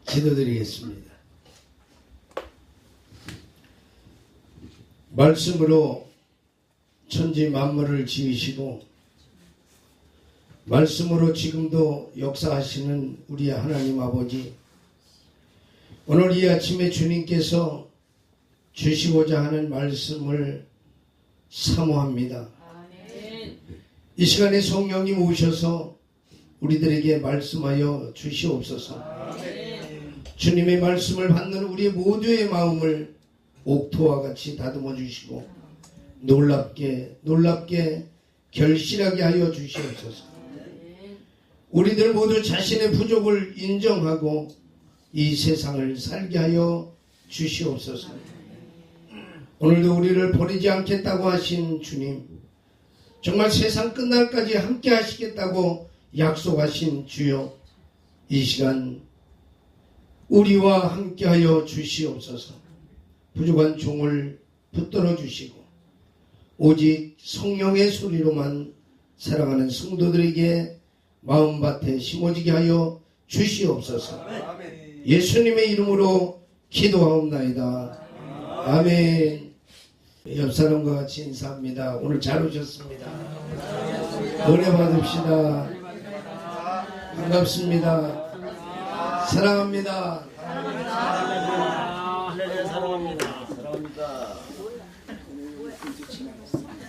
기도드리겠습니다. 말씀으로 천지 만물을 지으시고 말씀으로 지금도 역사하시는 우리 하나님 아버지, 오늘 이 아침에 주님께서 주시고자 하는 말씀을 사모합니다. 이 시간에 성령님 오셔서 우리들에게 말씀하여 주시옵소서. 주님의 말씀을 받는 우리 모두의 마음을 옥토와 같이 다듬어 주시고 놀랍게 결실하게 하여 주시옵소서. 우리들 모두 자신의 부족을 인정하고 이 세상을 살게 하여 주시옵소서. 오늘도 우리를 버리지 않겠다고 하신 주님, 정말 세상 끝날까지 함께 하시겠다고 약속하신 주여, 이 시간 우리와 함께 하여 주시옵소서. 부족한 종을 붙들어 주시고 오직 성령의 소리로만 살아가는 성도들에게 마음밭에 심어지게 하여 주시옵소서. 예수님의 이름으로 기도하옵나이다. 아멘. 옆 사람과 같이 인사합니다. 오늘 잘 오셨습니다. 은혜 받읍시다. 반갑습니다. 사랑합니다.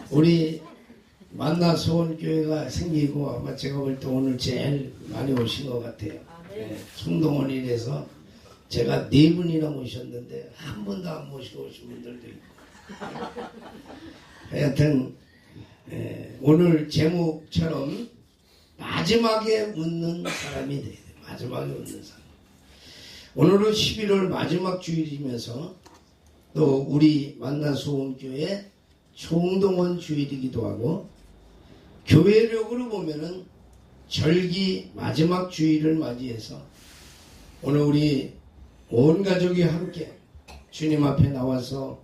우리 만나 소원교회가 생기고 아마 제가 볼 때 오늘 제일 많이 오신 것 같아요. 송동원이라서 제가 4분이나 모셨는데 한 번도 안 모시고 오신 분들도 있고. 하여튼 오늘 제목처럼 마지막에 웃는 사람이 돼야 돼요. 마지막에 웃는 사람. 오늘은 11월 마지막 주일이면서 또 우리 만나소원교회 총동원 주일이기도 하고, 교회력으로 보면은 절기 마지막 주일을 맞이해서 오늘 우리 온 가족이 함께 주님 앞에 나와서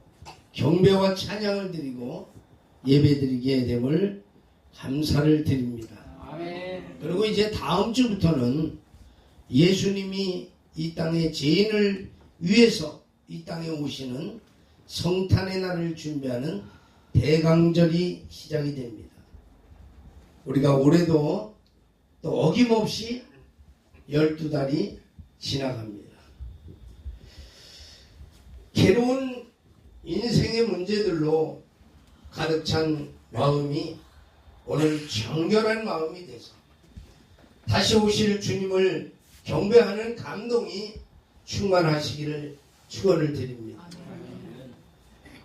경배와 찬양을 드리고 예배드리게 됨을 감사를 드립니다. 아멘. 그리고 이제 다음 주부터는 예수님이 이 땅의 죄인을 위해서 이 땅에 오시는 성탄의 날을 준비하는 대강절이 시작이 됩니다. 우리가 올해도 또 어김없이 12달이 지나갑니다. 괴로운 인생의 문제들로 가득 찬 마음이 오늘 정결한 마음이 돼서 다시 오실 주님을 경배하는 감동이 충만하시기를 축원을 드립니다.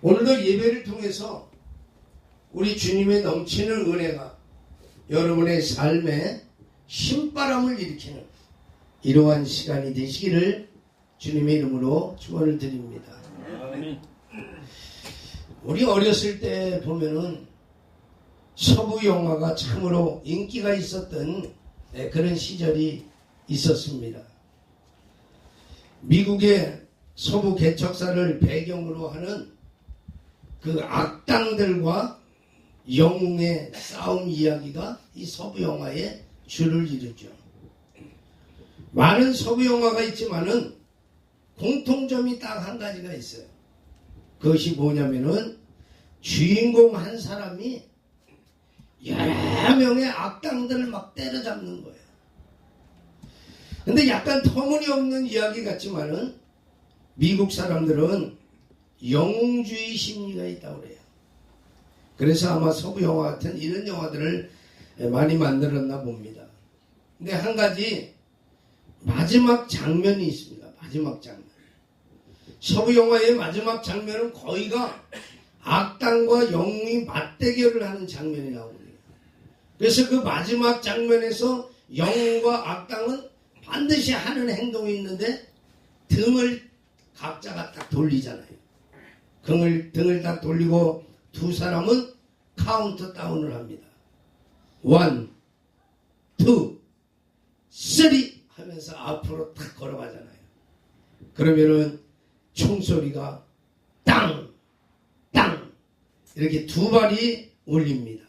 오늘도 예배를 통해서 우리 주님의 넘치는 은혜가 여러분의 삶에 신바람을 일으키는 이러한 시간이 되시기를 주님의 이름으로 축원을 드립니다. 우리 어렸을 때 보면은 서부 영화가 참으로 인기가 있었던 그런 시절이 있었습니다. 미국의 서부 개척사를 배경으로 하는 그 악당들과 영웅의 싸움 이야기가 이 서부 영화의 줄을 이루죠. 많은 서부 영화가 있지만은 공통점이 딱 한 가지가 있어요. 그것이 뭐냐면은 주인공 한 사람이 여러 명의 악당들을 막 때려잡는 거예요. 근데 약간 터무니없는 이야기 같지만은 미국 사람들은 영웅주의 심리가 있다고 그래요. 그래서 아마 서부 영화 같은 이런 영화들을 많이 만들었나 봅니다. 근데 한 가지 마지막 장면이 있습니다. 마지막 장면. 서부 영화의 마지막 장면은 거의가 악당과 영웅이 맞대결을 하는 장면이 나옵니다. 그래서 그 마지막 장면에서 영웅과 악당은 반드시 하는 행동이 있는데 등을 각자가 딱 돌리잖아요. 등을 딱 돌리고 두 사람은 카운트 다운을 합니다. 1, 2, 3 하면서 앞으로 탁 걸어가잖아요. 그러면은 총소리가 땅, 땅 이렇게 두 발이 울립니다.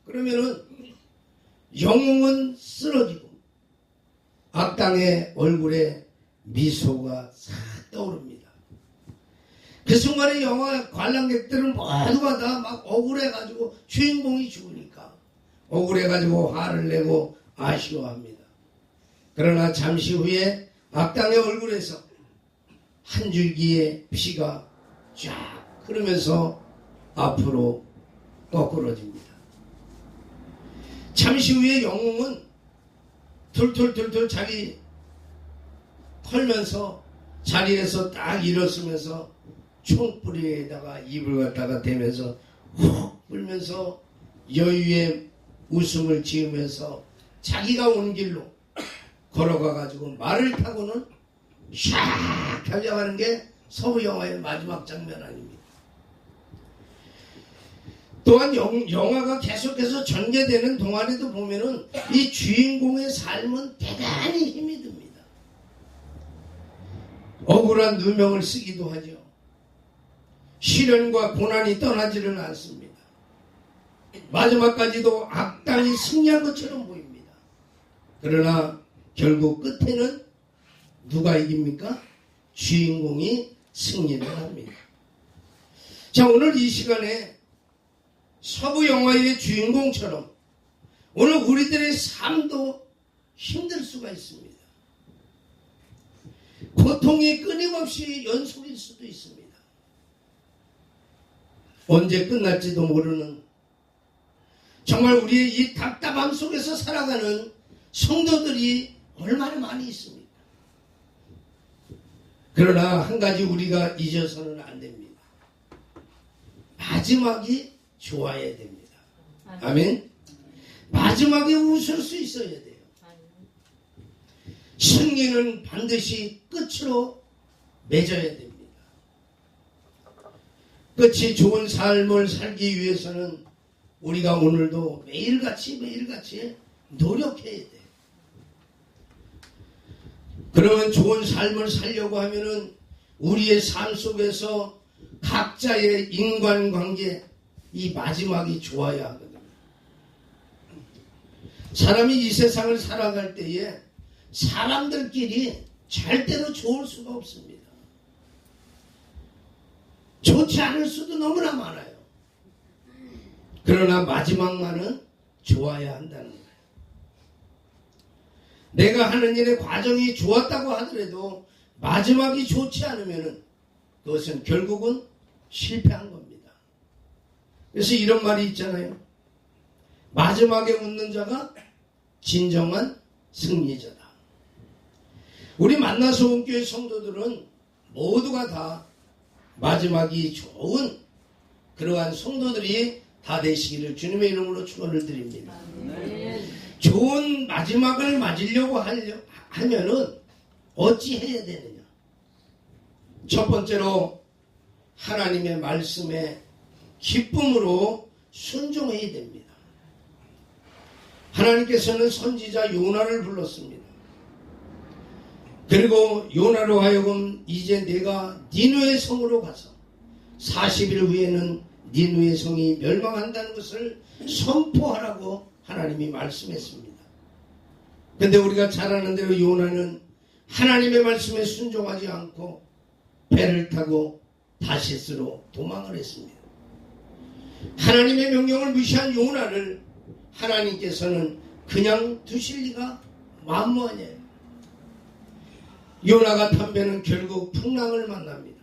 그러면은 영웅은 쓰러지고 악당의 얼굴에 미소가 싹 떠오릅니다. 그 순간에 영화 관람객들은 모두가 다 막 억울해가지고 주인공이 죽으니까 억울해가지고 화를 내고 아쉬워합니다. 그러나 잠시 후에 악당의 얼굴에서 한 줄기의 피가 쫙 흐르면서 앞으로 거꾸러집니다. 잠시 후에 영웅은 툴툴툴툴 자기 털면서 자리에서 딱 일어서면서 총뿌리에다가 입을 갖다가 대면서 훅 불면서 여유의 웃음을 지으면서 자기가 온 길로 걸어가가지고 말을 타고는 샥 달려가는 게 서부 영화의 마지막 장면 아닙니다. 또한 영화가 계속해서 전개되는 동안에도 보면은 이 주인공의 삶은 대단히 힘이 듭니다. 억울한 누명을 쓰기도 하죠. 시련과 고난이 떠나지는 않습니다. 마지막까지도 악당이 승리한 것처럼 보입니다. 그러나 결국 끝에는 누가 이깁니까? 주인공이 승리를 합니다. 자, 오늘 이 시간에 서부 영화의 주인공처럼 오늘 우리들의 삶도 힘들 수가 있습니다. 고통이 끊임없이 연속일 수도 있습니다. 언제 끝날지도 모르는 정말 우리의 이 답답함 속에서 살아가는 성도들이 얼마나 많이 있습니까? 그러나 한 가지 우리가 잊어서는 안 됩니다. 마지막이 좋아야 됩니다. 아멘. 마지막에 웃을 수 있어야 돼요. 승리는 반드시 끝으로 맺어야 됩니다. 끝이 좋은 삶을 살기 위해서는 우리가 오늘도 매일같이 노력해야 돼요. 그러면 좋은 삶을 살려고 하면은 우리의 삶 속에서 각자의 인간관계 이 마지막이 좋아야 하거든요. 사람이 이 세상을 살아갈 때에 사람들끼리 절대로 좋을 수가 없습니다. 좋지 않을 수도 너무나 많아요. 그러나 마지막만은 좋아야 한다는 거예요. 내가 하는 일의 과정이 좋았다고 하더라도 마지막이 좋지 않으면 그것은 결국은 실패한 겁니다. 그래서 이런 말이 있잖아요. 마지막에 웃는 자가 진정한 승리자다. 우리 만나소원교회 성도들은 모두가 다 마지막이 좋은 그러한 성도들이 다 되시기를 주님의 이름으로 축원을 드립니다. 좋은 마지막을 맞으려고 하면은 어찌 해야 되느냐? 첫 번째로 하나님의 말씀에 기쁨으로 순종해야 됩니다. 하나님께서는 선지자 요나를 불렀습니다. 그리고 요나로 하여금 이제 내가 니느웨 성으로 가서 40일 후에는 니느웨 성이 멸망한다는 것을 선포하라고 하나님이 말씀했습니다. 근데 우리가 잘 아는 대로 요나는 하나님의 말씀에 순종하지 않고 배를 타고 다시스로 도망을 했습니다. 하나님의 명령을 무시한 요나를 하나님께서는 그냥 두실 리가 만무하냐요. 요나가 탄 배는 결국 풍랑을 만납니다.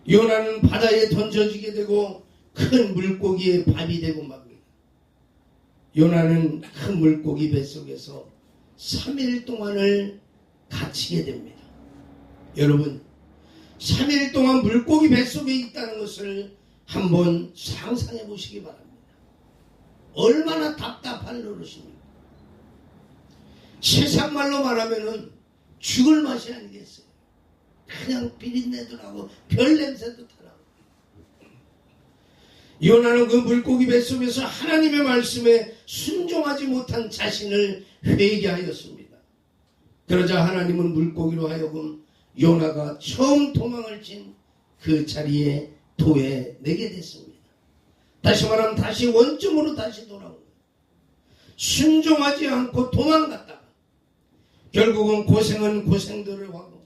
요나는 바다에 던져지게 되고 큰 물고기의 밥이 되고 맙니다. 요나는 큰 물고기 뱃속에서 3일 동안을 갇히게 됩니다. 여러분, 3일 동안 물고기 뱃속에 있다는 것을 한번 상상해 보시기 바랍니다. 얼마나 답답한 노릇입니까? 세상 말로 말하면은 죽을 맛이 아니겠어요. 그냥 비린내도 나고 별 냄새도 타나고. 요나는 그 물고기 뱃속에서 하나님의 말씀에 순종하지 못한 자신을 회개하였습니다. 그러자 하나님은 물고기로 하여금 요나가 처음 도망을 친 그 자리에 도해내게 됐습니다. 다시 말하면 다시 원점으로 다시 돌아온 거예요. 순종하지 않고 도망갔다가 결국은 고생은 고생들을 하고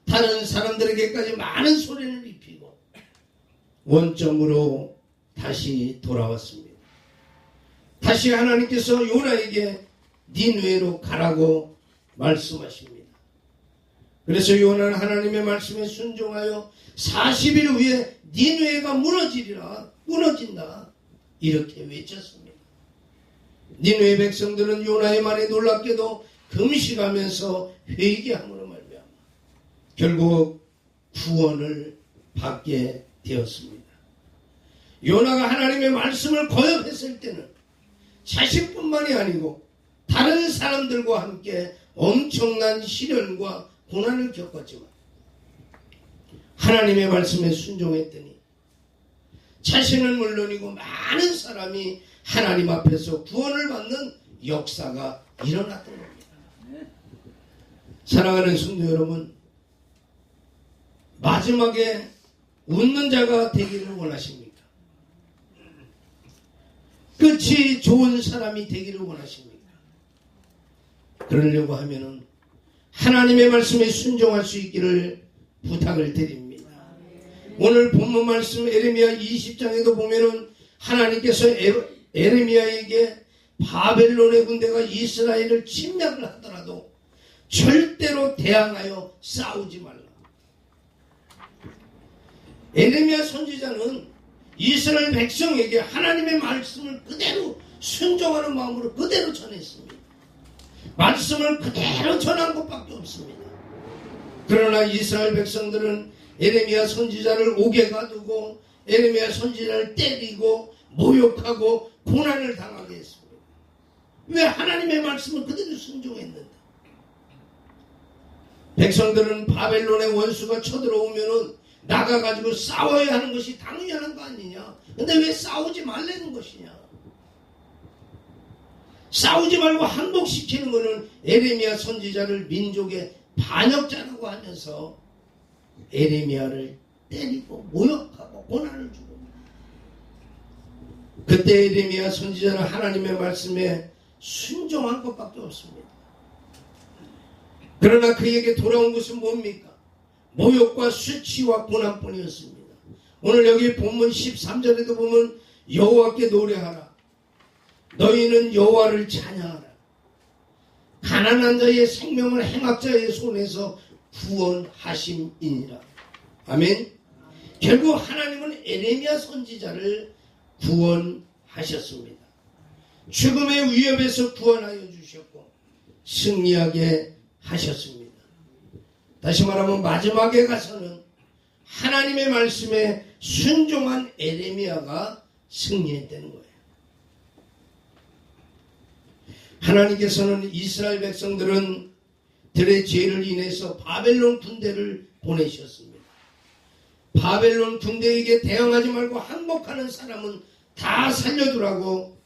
다른 사람들에게까지 많은 소리를 입히고 원점으로 다시 돌아왔습니다. 다시 하나님께서 요나에게 니느웨로 가라고 말씀하십니다. 그래서 요나는 하나님의 말씀에 순종하여 40일 후에 니느웨가 무너진다 이렇게 외쳤습니다. 니느웨 백성들은 요나의 말에 놀랍게도 금식하면서 회개함으로 말미암아 결국 구원을 받게 되었습니다. 요나가 하나님의 말씀을 거역했을 때는 자신뿐만이 아니고 다른 사람들과 함께 엄청난 시련과 고난을 겪었지만 하나님의 말씀에 순종했더니 자신은 물론이고 많은 사람이 하나님 앞에서 구원을 받는 역사가 일어났던 겁니다. 사랑하는 성도 여러분, 마지막에 웃는 자가 되기를 원하십니까? 끝이 좋은 사람이 되기를 원하십니까? 그러려고 하면은 하나님의 말씀에 순종할 수 있기를 부탁을 드립니다. 오늘 본문 말씀 에레미야 20장에도 보면은 하나님께서 에레미야에게 바벨론의 군대가 이스라엘을 침략을 하더라도 절대로 대항하여 싸우지 말라. 에레미야 선지자는 이스라엘 백성에게 하나님의 말씀을 그대로 순종하는 마음으로 그대로 전했습니다. 말씀을 그대로 전한 것밖에 없습니다. 그러나 이스라엘 백성들은 에레미야 선지자를 옥에 가두고 에레미야 선지자를 때리고 모욕하고 고난을 당하게 했습니다. 왜? 하나님의 말씀을 그대로 순종했는데. 백성들은 바벨론의 원수가 쳐들어오면은 나가가지고 싸워야 하는 것이 당연한 거 아니냐. 근데 왜 싸우지 말라는 것이냐. 싸우지 말고 항복시키는 것은 에레미야 선지자를 민족의 반역자라고 하면서 에레미야를 때리고 모욕하고 고난을 주고, 그때 에레미야 선지자는 하나님의 말씀에 순종한 것밖에 없습니다. 그러나 그에게 돌아온 것은 뭡니까? 모욕과 수치와 고난뿐이었습니다. 오늘 여기 본문 13절에도 보면 여호와께 노래하라. 너희는 여호와를 찬양하라. 가난한 자의 생명을 행악자의 손에서 구원하심이니라. 아멘. 결국 하나님은 에레미야 선지자를 구원하셨습니다. 죽음의 위협에서 구원하여 주셨고 승리하게 하셨습니다. 다시 말하면 마지막에 가서는 하나님의 말씀에 순종한 에레미야가 승리했다는 거예요. 하나님께서는 이스라엘 백성들은 들의 죄를 인해서 바벨론 군대를 보내셨습니다. 바벨론 군대에게 대항하지 말고 항복하는 사람은 다 살려두라고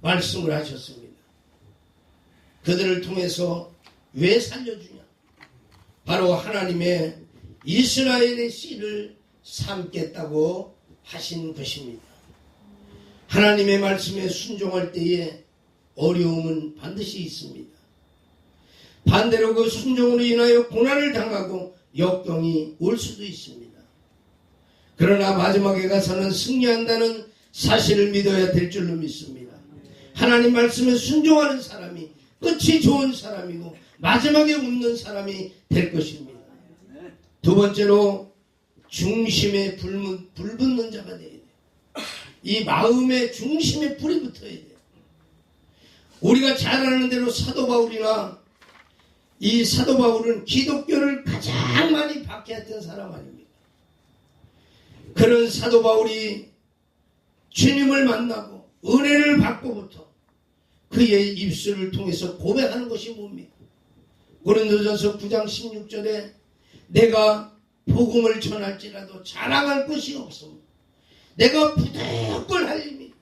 말씀을 하셨습니다. 그들을 통해서 왜 살려주냐? 바로 하나님의 이스라엘의 씨를 삼겠다고 하신 것입니다. 하나님의 말씀에 순종할 때에 어려움은 반드시 있습니다. 반대로 그 순종으로 인하여 고난을 당하고 역경이 올 수도 있습니다. 그러나 마지막에 가서는 승리한다는 사실을 믿어야 될 줄로 믿습니다. 하나님 말씀에 순종하는 사람이 끝이 좋은 사람이고 마지막에 웃는 사람이 될 것입니다. 두 번째로 중심에 불 붙는 자가 되어야 돼요. 이 마음의 중심에 불이 붙어야 돼요. 우리가 잘 아는 대로 사도 바울이나 이 사도 바울은 기독교를 가장 많이 박해했던 사람 아닙니까? 그런 사도 바울이 주님을 만나고 은혜를 받고부터 그의 입술을 통해서 고백하는 것이 뭡니까? 고린도전서 9장 16절에 내가 복음을 전할지라도 자랑할 것이 없음. 내가 부득불 할림이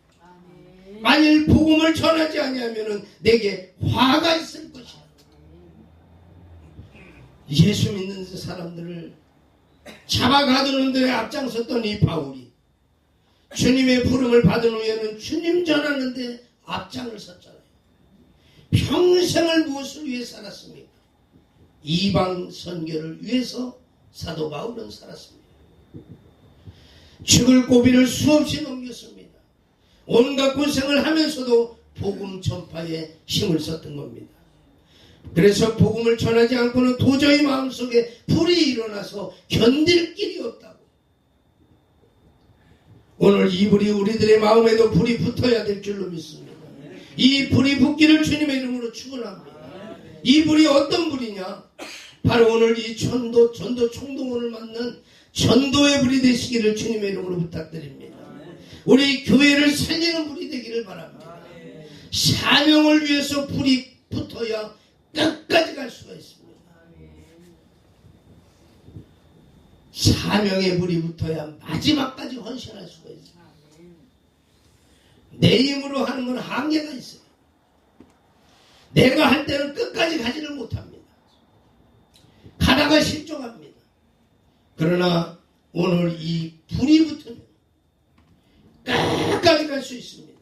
만일 복음을 전하지 아니하면 내게 화가 있을 것이야. 예수 믿는 사람들을 잡아가두는 데에 앞장섰던 이 바울이 주님의 부름을 받은 후에는 주님 전하는데 앞장을 섰잖아요. 평생을 무엇을 위해 살았습니까? 이방 선교를 위해서 사도 바울은 살았습니다. 죽을 고비를 수없이 넘겼습니다. 온갖 고생을 하면서도 복음 전파에 힘을 썼던 겁니다. 그래서 복음을 전하지 않고는 도저히 마음속에 불이 일어나서 견딜 길이 없다고. 오늘 이 불이 우리들의 마음에도 불이 붙어야 될 줄로 믿습니다. 이 불이 붙기를 주님의 이름으로 축원합니다. 이 불이 어떤 불이냐? 바로 오늘 이 전도 총동원을 맡는 전도의 불이 되시기를 주님의 이름으로 부탁드립니다. 우리 교회를 살리는 불이 되기를 바랍니다. 사명을 위해서 불이 붙어야 끝까지 갈 수가 있습니다. 사명의 불이 붙어야 마지막까지 헌신할 수가 있습니다. 내 힘으로 하는 건 한계가 있어요. 내가 할 때는 끝까지 가지를 못합니다. 가다가 실종합니다. 그러나 오늘 이 불이 붙으면 끝까지 갈 수 있습니다.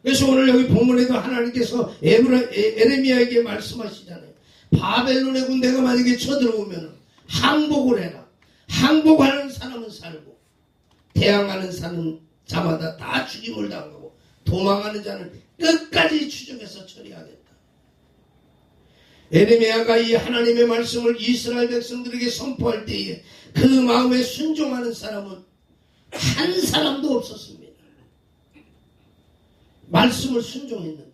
그래서 오늘 여기 본문에도 하나님께서 에레미야에게 말씀하시잖아요. 바벨론의 군대가 만약에 쳐들어오면 항복을 해라. 항복하는 사람은 살고 대항하는 자마다 다 죽임을 당하고 도망하는 자는 끝까지 추적해서 처리하겠다. 에레미야가 이 하나님의 말씀을 이스라엘 백성들에게 선포할 때에 그 마음에 순종하는 사람은 한 사람도 없었습니다. 말씀을 순종했는데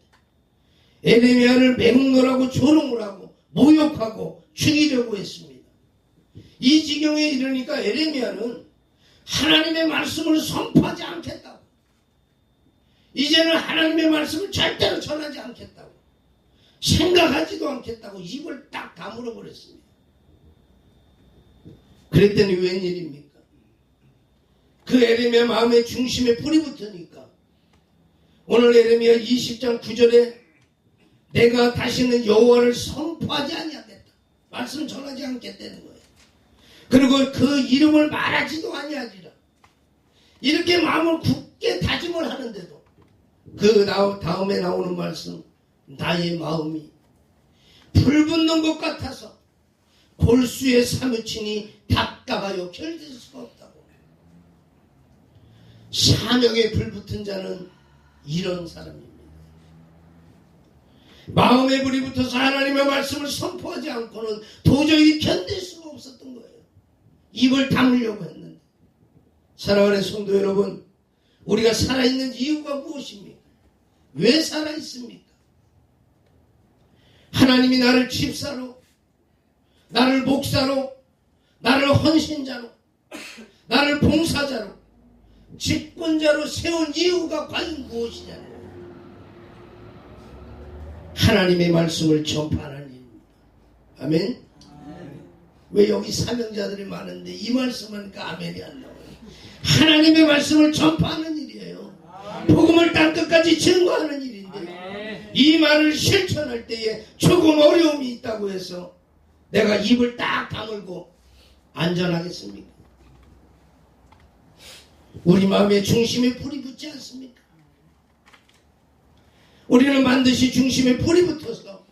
에레미야를 맹렬하고 조롱을 하고 모욕하고 죽이려고 했습니다. 이 지경에 이르니까 에레미야는 하나님의 말씀을 선포하지 않겠다고, 이제는 하나님의 말씀을 절대로 전하지 않겠다고, 생각하지도 않겠다고 입을 딱 다물어 버렸습니다. 그랬더니 웬일입니까? 그 에레미야 마음의 중심에 불이 붙으니까 오늘 에레미야 20장 9절에 내가 다시는 여호와를 선포하지 아니하겠다, 말씀 전하지 않겠다는 거예요. 그리고 그 이름을 말하지도 아니하리라, 이렇게 마음을 굳게 다짐을 하는데도 그 다음에 나오는 말씀, 나의 마음이 불붙는 것 같아서 골수에 사무치니 답답하여 견딜 수가 없다고. 사명에 불붙은 자는 이런 사람입니다. 마음에 불이 붙어서 하나님의 말씀을 선포하지 않고는 도저히 견딜 수가 없었던 거예요. 입을 다물려고 했는데. 사랑하는 성도 여러분, 우리가 살아있는 이유가 무엇입니까? 왜 살아있습니까? 하나님이 나를 집사로, 나를 목사로, 나를 헌신자로, 나를 봉사자로, 직분자로 세운 이유가 과연 무엇이냐요? 하나님의 말씀을 전파하는 일입니다. 아멘? 왜 여기 사명자들이 많은데 이 말씀하니까 아멘이 안 나와요? 하나님의 말씀을 전파하는 일이에요. 복음을 땅끝까지 증거하는 일인데 이 말을 실천할 때에 조금 어려움이 있다고 해서 내가 입을 딱 다물고 안전하겠습니까? 우리 마음의 중심에 불이 붙지 않습니까? 우리는 반드시 중심에 불이 붙어서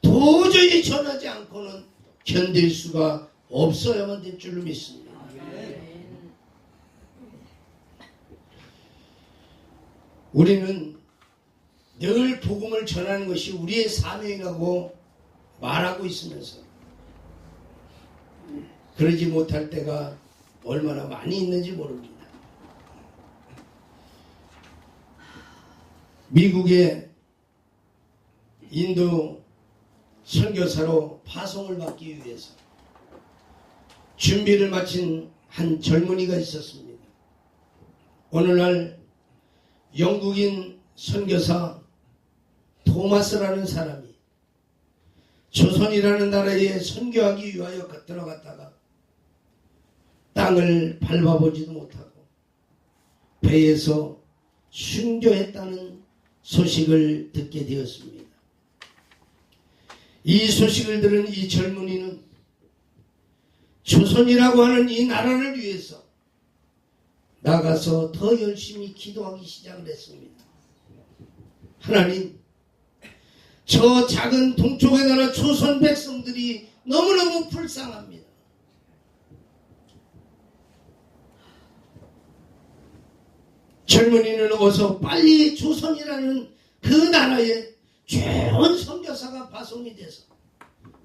도저히 전하지 않고는 견딜 수가 없어야만 될 줄로 믿습니다. 우리는 늘 복음을 전하는 것이 우리의 사명이라고 말하고 있으면서 그러지 못할 때가 얼마나 많이 있는지 모릅니다. 미국의 인도 선교사로 파송을 받기 위해서 준비를 마친 한 젊은이가 있었습니다. 오늘날 영국인 선교사 토마스라는 사람이 조선이라는 나라에 선교하기 위하여 들어갔다가 땅을 밟아보지도 못하고 배에서 순교했다는 소식을 듣게 되었습니다. 이 소식을 들은 이 젊은이는 조선이라고 하는 이 나라를 위해서 나가서 더 열심히 기도하기 시작을 했습니다. 하나님, 저 작은 동쪽의 나라 조선 백성들이 너무너무 불쌍합니다. 젊은이는 어서 빨리 조선이라는 그 나라에 좋은 선교사가 파송이 돼서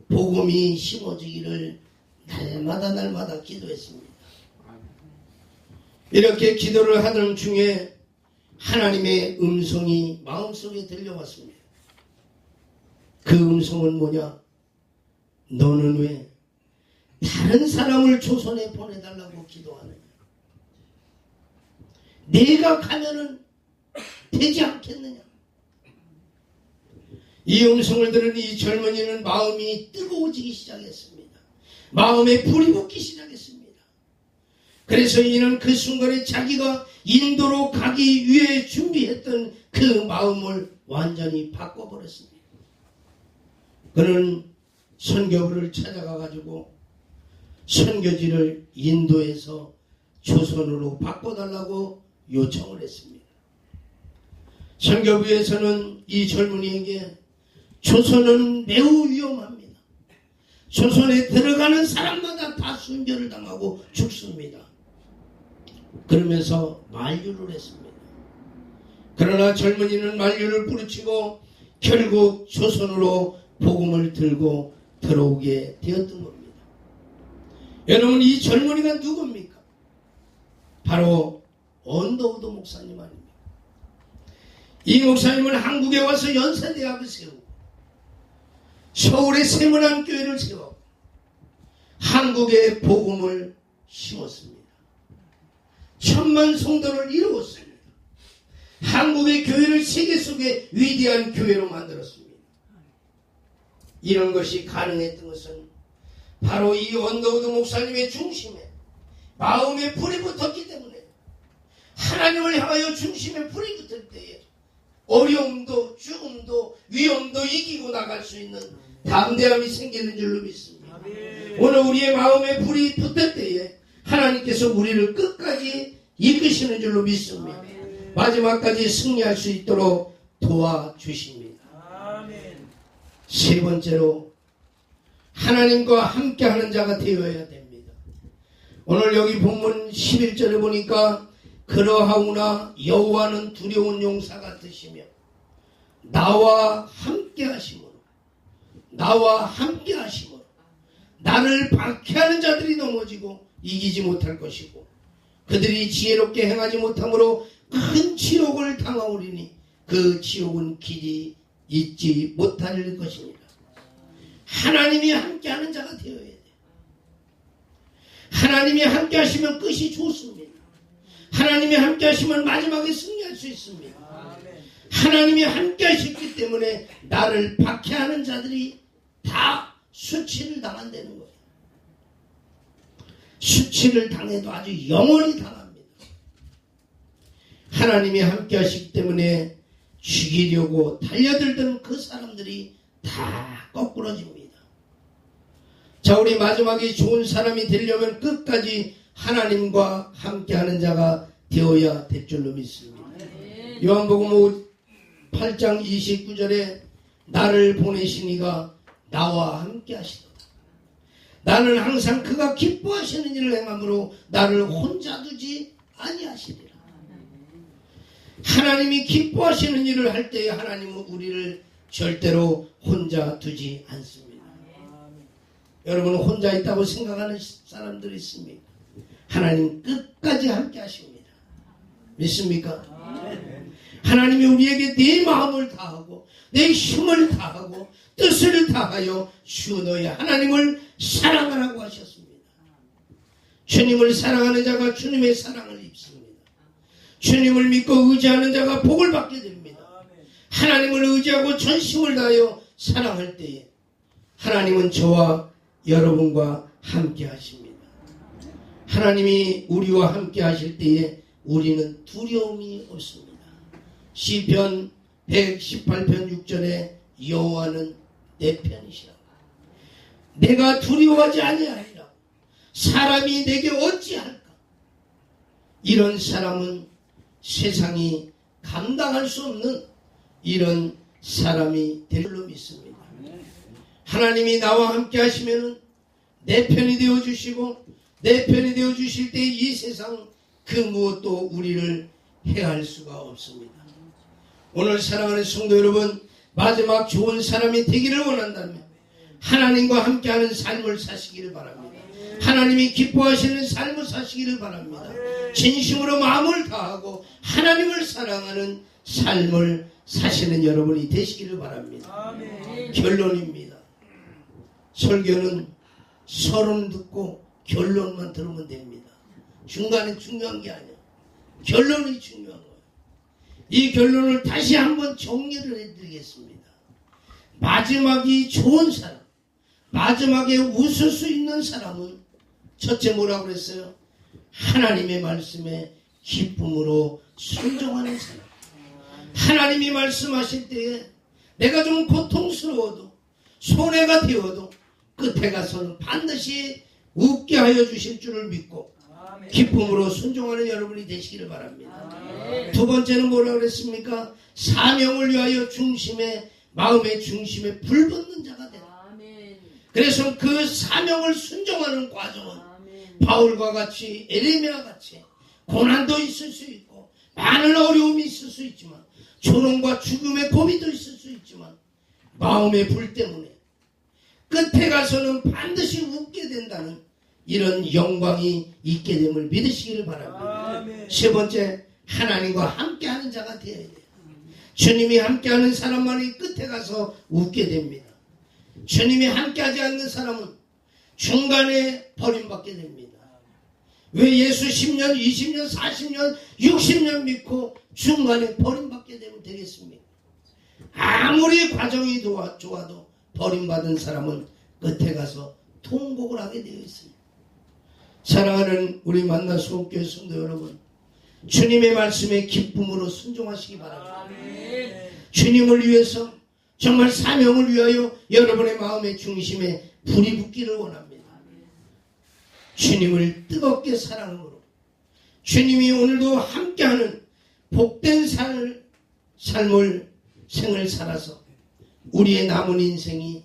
복음이 심어지기를 날마다 기도했습니다. 이렇게 기도를 하던 중에 하나님의 음성이 마음속에 들려왔습니다. 그 음성은 뭐냐? 너는 왜 다른 사람을 조선에 보내달라고 기도하느냐? 내가 가면은 되지 않겠느냐? 이 음성을 들은 이 젊은이는 마음이 뜨거워지기 시작했습니다. 마음에 불이 붙기 시작했습니다. 그래서 이는 그 순간에 자기가 인도로 가기 위해 준비했던 그 마음을 완전히 바꿔버렸습니다. 그는 선교부를 찾아가가지고 선교지를 인도에서 조선으로 바꿔달라고 요청을 했습니다. 선교부에서는 이 젊은이에게 조선은 매우 위험합니다. 조선에 들어가는 사람마다 다 순교를 당하고 죽습니다. 그러면서 만류를 했습니다. 그러나 젊은이는 만류를 부르치고 결국 조선으로 복음을 들고 들어오게 되었던 겁니다. 여러분, 이 젊은이가 누굽니까? 바로 언더우드 목사님 아닙니까? 이 목사님은 한국에 와서 연세대학을 세우고 서울에 세문안 교회를 세우고 한국에 복음을 심었습니다. 1000만 성도를 이루었습니다. 한국의 교회를 세계 속에 위대한 교회로 만들었습니다. 이런 것이 가능했던 것은 바로 이 언더우드 목사님의 중심에 마음에 불이 붙었기 때문에 하나님을 향하여 중심에 불이 붙을 때에 어려움도 죽음도 위험도 이기고 나갈 수 있는 담대함이 생기는 줄로 믿습니다. 오늘 우리의 마음에 불이 붙을 때에 하나님께서 우리를 끝까지 이끄시는 줄로 믿습니다. 마지막까지 승리할 수 있도록 도와주십니다. 세 번째로 하나님과 함께하는 자가 되어야 됩니다. 오늘 여기 본문 11절에 보니까 그러하오나 여호와는 두려운 용사 같으시며 나와 함께 하심으로 나를 박해하는 자들이 넘어지고 이기지 못할 것이고 그들이 지혜롭게 행하지 못함으로 큰 치욕을 당하오리니 그 치욕은 길이 잊지 못할 것입니다. 하나님이 함께하는 자가 되어야 돼요. 하나님이 함께하시면 끝이 좋습니다. 하나님이 함께하시면 마지막에 승리할 수 있습니다. 하나님이 함께하셨기 때문에 나를 박해하는 자들이 다 수치를 당한다는 거예요. 수치를 당해도 아주 영원히 당합니다. 하나님이 함께하시기 때문에 죽이려고 달려들던 그 사람들이 다 거꾸러집니다. 자, 우리 마지막에 좋은 사람이 되려면 끝까지 하나님과 함께하는 자가 되어야 될 줄로 믿습니다. 요한복음 8장 29절에 나를 보내신 이가 나와 함께 하시도다. 나는 항상 그가 기뻐하시는 일을 행함으로 나를 혼자 두지 아니하시리라. 하나님이 기뻐하시는 일을 할 때에 하나님은 우리를 절대로 혼자 두지 않습니다. 여러분은 혼자 있다고 생각하는 사람들이 있습니까? 하나님 끝까지 함께 하십니다. 믿습니까? 하나님이 우리에게 내 마음을 다하고 내 힘을 다하고 뜻을 다하여 주 너의 하나님을 사랑하라고 하셨습니다. 주님을 사랑하는 자가 주님의 사랑을 입습니다. 주님을 믿고 의지하는 자가 복을 받게 됩니다. 하나님을 의지하고 전심을 다하여 사랑할 때에 하나님은 저와 여러분과 함께 하십니다. 하나님이 우리와 함께 하실 때에 우리는 두려움이 없습니다. 시편 118편 6절에 여호와는 내 편이시라. 내가 두려워하지 아니하리라. 사람이 내게 어찌할까? 이런 사람은 세상이 감당할 수 없는 이런 사람이 될 줄로 믿습니다. 하나님이 나와 함께 하시면은 내 편이 되어 주시고 내 편이 되어 주실 때 이 세상 그 무엇도 우리를 해할 수가 없습니다. 오늘 사랑하는 성도 여러분, 마지막 좋은 사람이 되기를 원한다면 하나님과 함께하는 삶을 사시기를 바랍니다. 하나님이 기뻐하시는 삶을 사시기를 바랍니다. 진심으로 마음을 다하고 하나님을 사랑하는 삶을 사시는 여러분이 되시기를 바랍니다. 결론입니다. 설교는 서론 듣고 결론만 들으면 됩니다. 중간에 중요한 게 아니에요. 결론이 중요한 거예요. 이 결론을 다시 한번 정리를 해드리겠습니다. 마지막이 좋은 사람, 마지막에 웃을 수 있는 사람은 첫째 뭐라고 그랬어요? 하나님의 말씀에 기쁨으로 순종하는 사람. 하나님이 말씀하실 때에 내가 좀 고통스러워도 손해가 되어도 끝에 가서는 반드시 웃게 하여 주실 줄을 믿고 기쁨으로 순종하는 여러분이 되시기를 바랍니다. 두 번째는 뭐라고 그랬습니까? 사명을 위하여 마음의 중심에 불붙는 자가 되라. 그래서 그 사명을 순종하는 과정은 바울과 같이 에레미야와 같이 고난도 있을 수 있고 많은 어려움이 있을 수 있지만 조롱과 죽음의 고비도 있을 수 있지만 마음의 불 때문에 끝에 가서는 반드시 웃게 된다는 이런 영광이 있게 됨을 믿으시기를 바랍니다. 세 번째, 하나님과 함께하는 자가 되어야 돼요. 주님이 함께하는 사람만이 끝에 가서 웃게 됩니다. 주님이 함께하지 않는 사람은 중간에 버림받게 됩니다. 왜 예수 10년, 20년, 40년, 60년 믿고 중간에 버림받게 되면 되겠습니까? 아무리 과정이 좋아도 버림받은 사람은 끝에 가서 통곡을 하게 되어 있습니다. 사랑하는 우리 만나 수목교회 성도 여러분, 주님의 말씀에 기쁨으로 순종하시기 바랍니다. 주님을 위해서 정말 사명을 위하여 여러분의 마음의 중심에 불이 붙기를 원합니다. 주님을 뜨겁게 사랑으로 주님이 오늘도 함께하는 복된 생을 살아서 우리의 남은 인생이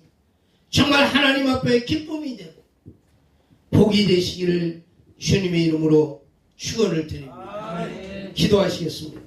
정말 하나님 앞에 기쁨이 되고 복이 되시기를 주님의 이름으로 축원을 드립니다. 기도하시겠습니다.